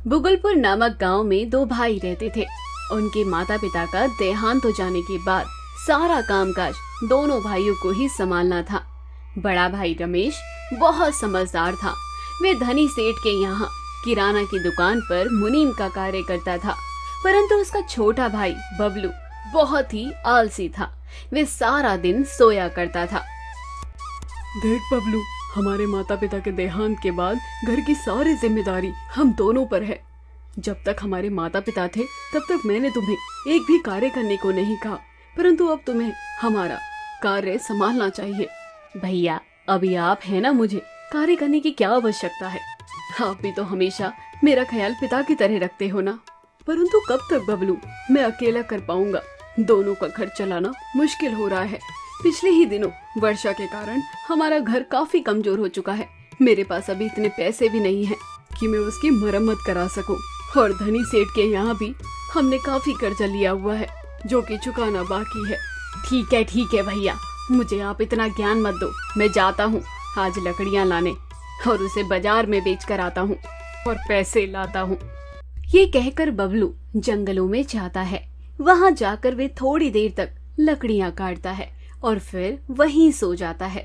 बुगलपुर नामक गांव में दो भाई रहते थे। उनके माता पिता का देहांत हो जाने के बाद सारा कामकाज दोनों भाइयों को ही संभालना था। बड़ा भाई रमेश बहुत समझदार था। वे धनी सेठ के यहाँ किराना की दुकान पर मुनीम का कार्य करता था, परंतु उसका छोटा भाई बबलू बहुत ही आलसी था। वे सारा दिन सोया करता था। देख बबलू, हमारे माता पिता के देहांत के बाद घर की सारी जिम्मेदारी हम दोनों पर है। जब तक हमारे माता पिता थे तब तक मैंने तुम्हें एक भी कार्य करने को नहीं कहा, परंतु अब तुम्हें हमारा कार्य संभालना चाहिए। भैया, अभी आप है ना, मुझे कार्य करने की क्या आवश्यकता है। आप भी तो हमेशा मेरा ख्याल पिता की तरह रखते हो ना। परंतु कब तक बबलू मैं अकेला कर पाऊंगा। दोनों का घर चलाना मुश्किल हो रहा है। पिछले ही दिनों वर्षा के कारण हमारा घर काफी कमजोर हो चुका है। मेरे पास अभी इतने पैसे भी नहीं हैं कि मैं उसकी मरम्मत करा सकूं। और धनी सेठ के यहाँ भी हमने काफी कर्जा लिया हुआ है जो कि चुकाना बाकी है। ठीक है भैया, मुझे आप इतना ज्ञान मत दो। मैं जाता हूँ आज लकड़ियाँ लाने और उसे बाजार में बेच कर आता हूँ और पैसे लाता हूँ। ये कहकर बबलू जंगलों में जाता है। वहाँ जाकर वे थोड़ी देर तक लकड़ियाँ काटता है और फिर वहीं सो जाता है।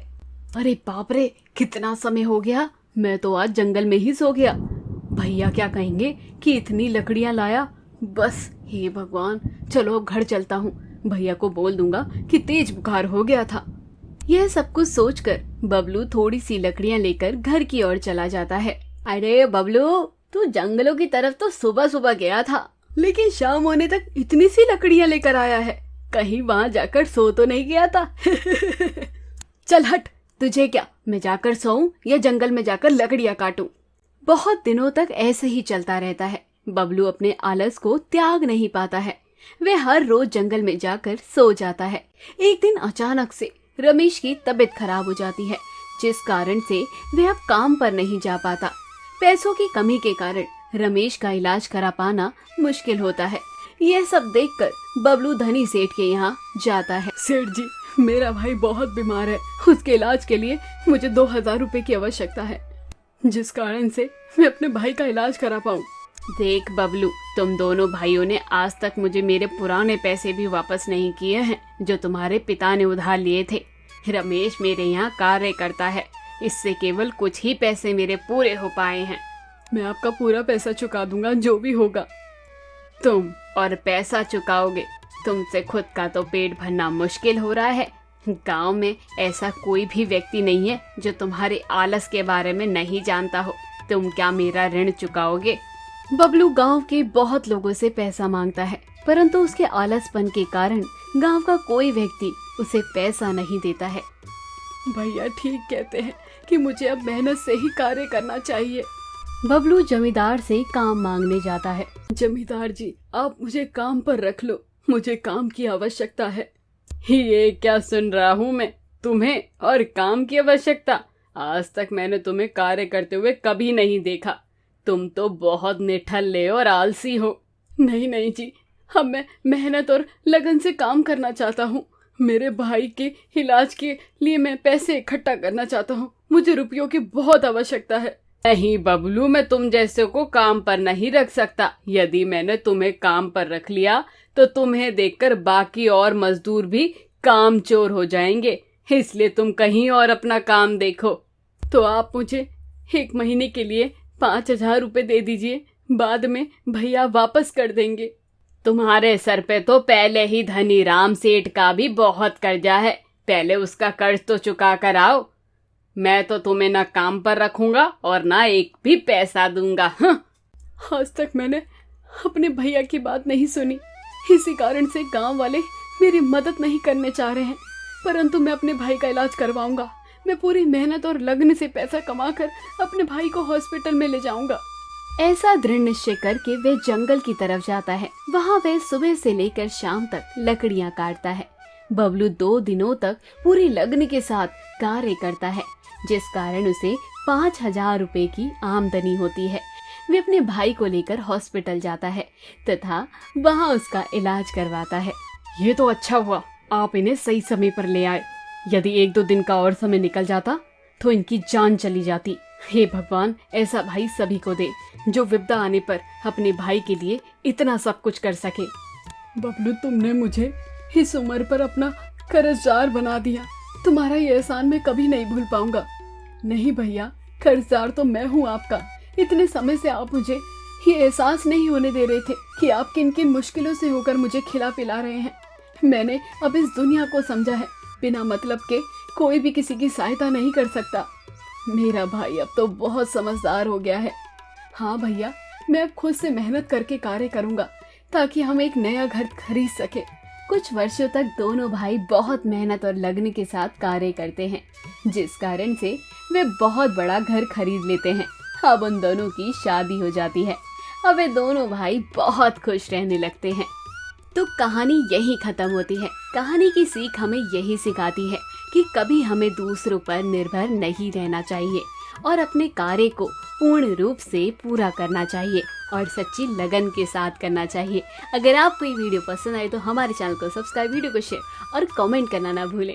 अरे बाप रे, कितना समय हो गया, मैं तो आज जंगल में ही सो गया। भैया क्या कहेंगे कि इतनी लकड़ियाँ लाया। बस हे भगवान, चलो अब घर चलता हूँ। भैया को बोल दूंगा कि तेज बुखार हो गया था। यह सब कुछ सोचकर बबलू थोड़ी सी लकड़ियाँ लेकर घर की ओर चला जाता है। अरे बबलू, तू जंगलों की तरफ तो सुबह सुबह गया था, लेकिन शाम होने तक इतनी सी लकड़ियाँ लेकर आया है। कहीं वहाँ जाकर सो तो नहीं गया था। चल हट, तुझे क्या, मैं जाकर सोऊं या जंगल में जाकर लकड़ियाँ काटूं। बहुत दिनों तक ऐसे ही चलता रहता है। बबलू अपने आलस को त्याग नहीं पाता है। वे हर रोज जंगल में जाकर सो जाता है। एक दिन अचानक से रमेश की तबीयत खराब हो जाती है, जिस कारण से वह अब काम पर नहीं जा पाता। पैसों की कमी के कारण रमेश का इलाज करा पाना मुश्किल होता है। यह सब देखकर बबलू धनी सेठ के यहाँ जाता है। सेठ जी, मेरा भाई बहुत बीमार है। उसके इलाज के लिए मुझे 2000 रुपए की आवश्यकता है, जिस कारण से मैं अपने भाई का इलाज करा पाऊँ। देख बबलू, तुम दोनों भाइयों ने आज तक मुझे मेरे पुराने पैसे भी वापस नहीं किए हैं जो तुम्हारे पिता ने उधार लिए थे। रमेश मेरे यहाँ कार्य करता है, इससे केवल कुछ ही पैसे मेरे पूरे हो पाए हैं। मैं आपका पूरा पैसा चुका दूंगा, जो भी होगा। तुम और पैसा चुकाओगे? तुमसे खुद का तो पेट भरना मुश्किल हो रहा है। गांव में ऐसा कोई भी व्यक्ति नहीं है जो तुम्हारे आलस के बारे में नहीं जानता हो। तुम क्या मेरा ऋण चुकाओगे? बबलू गांव के बहुत लोगों से पैसा मांगता है, परंतु उसके आलसपन के कारण गांव का कोई व्यक्ति उसे पैसा नहीं देता है। भैया ठीक कहते हैं कि मुझे अब मेहनत से ही कार्य करना चाहिए। बबलू जमींदार से काम मांगने जाता है। जमींदार जी, आप मुझे काम पर रख लो, मुझे काम की आवश्यकता है। ये क्या सुन रहा हूँ मैं, तुम्हें और काम की आवश्यकता? आज तक मैंने तुम्हें कार्य करते हुए कभी नहीं देखा। तुम तो बहुत निठल्ले और आलसी हो। नहीं जी, अब मैं मेहनत और लगन से काम करना चाहता हूँ। मेरे भाई के इलाज के लिए मैं पैसे इकट्ठा करना चाहता हूँ। मुझे रुपयों की बहुत आवश्यकता है। नहीं बबलू, मैं तुम जैसे को काम पर नहीं रख सकता। यदि मैंने तुम्हें काम पर रख लिया तो तुम्हें देखकर बाकी और मजदूर भी काम चोर हो जाएंगे, इसलिए तुम कहीं और अपना काम देखो। तो आप मुझे 1 महीने के लिए 5000 रुपए दे दीजिए, बाद में भैया वापस कर देंगे। तुम्हारे सर पे तो पहले ही धनी राम सेठ का भी बहुत कर्जा है, पहले उसका कर्ज तो चुका कर आओ। मैं तो तुम्हें ना काम पर रखूंगा और ना एक भी पैसा दूंगा। आज तक मैंने अपने भैया की बात नहीं सुनी, इसी कारण से गांव वाले मेरी मदद नहीं करने चाह रहे हैं। परंतु मैं अपने भाई का इलाज करवाऊंगा। मैं पूरी मेहनत और लगन से पैसा कमाकर अपने भाई को हॉस्पिटल में ले जाऊंगा। ऐसा दृढ़ निश्चय करके वे जंगल की तरफ जाता है। वहाँ वे सुबह से लेकर शाम तक लकड़ियाँ काटता है। बबलू 2 दिनों तक पूरी लगन के साथ कार्य करता है, जिस कारण उसे 5000 रुपए की आमदनी होती है। वे अपने भाई को लेकर हॉस्पिटल जाता है तथा वहाँ उसका इलाज करवाता है। ये तो अच्छा हुआ, आप इन्हें सही समय पर ले आए। यदि 1-2 दिन का और समय निकल जाता तो इनकी जान चली जाती। हे भगवान, ऐसा भाई सभी को दे जो विपदा आने पर अपने भाई के लिए इतना सब कुछ कर सके। बबलू, तुमने मुझे इस उम्र पर अपना कर्जदार बना दिया। तुम्हारा ये एहसान मैं कभी नहीं भूल पाऊंगा। नहीं भैया, कर्जदार तो मैं हूँ आपका। इतने समय से आप मुझे ये एहसास नहीं होने दे रहे थे कि आप किन किन मुश्किलों से होकर मुझे खिला पिला रहे हैं। मैंने अब इस दुनिया को समझा है, बिना मतलब के कोई भी किसी की सहायता नहीं कर सकता। मेरा भाई अब तो बहुत समझदार हो गया है। हाँ भैया, मैं अब खुद से मेहनत करके कार्य करूंगा ताकि हम एक नया घर खरीद सके। कुछ वर्षों तक दोनों भाई बहुत मेहनत और लगन के साथ कार्य करते हैं, जिस कारण से वे बहुत बड़ा घर खरीद लेते हैं। अब उन दोनों की शादी हो जाती है। अब वे दोनों भाई बहुत खुश रहने लगते हैं। तो कहानी यही खत्म होती है। कहानी की सीख हमें यही सिखाती है कि कभी हमें दूसरों पर निर्भर नहीं रहना चाहिए और अपने कार्य को पूर्ण रूप से पूरा करना चाहिए और सच्ची लगन के साथ करना चाहिए। अगर आपको ये वीडियो पसंद आए तो हमारे चैनल को सब्सक्राइब, वीडियो को शेयर और कमेंट करना ना भूलें।